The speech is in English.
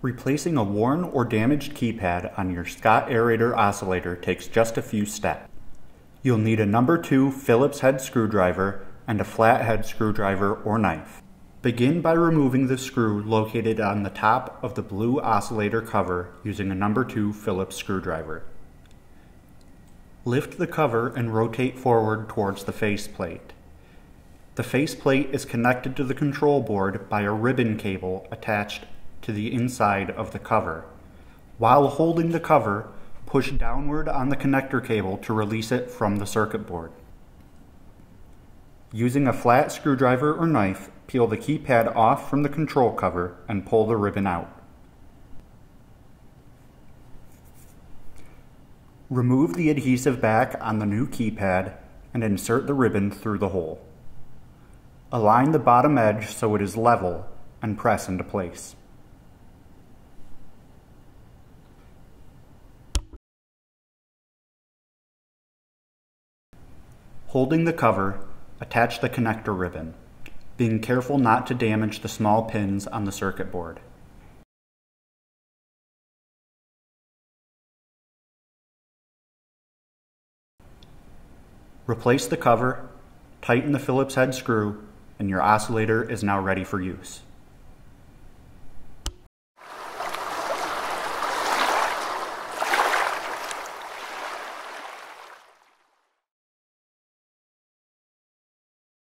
Replacing a worn or damaged keypad on your Scott Aerator Oscillator takes just a few steps. You'll need a number 2 Phillips head screwdriver and a flathead screwdriver or knife. Begin by removing the screw located on the top of the blue oscillator cover using a number 2 Phillips screwdriver. Lift the cover and rotate forward towards the faceplate. The faceplate is connected to the control board by a ribbon cable attached to the inside of the cover. While holding the cover, push downward on the connector cable to release it from the circuit board. Using a flat screwdriver or knife, peel the keypad off from the control cover and pull the ribbon out. Remove the adhesive back on the new keypad and insert the ribbon through the hole. Align the bottom edge so it is level and press into place. Holding the cover, attach the connector ribbon, being careful not to damage the small pins on the circuit board. Replace the cover, tighten the Phillips head screw, and your oscillator is now ready for use.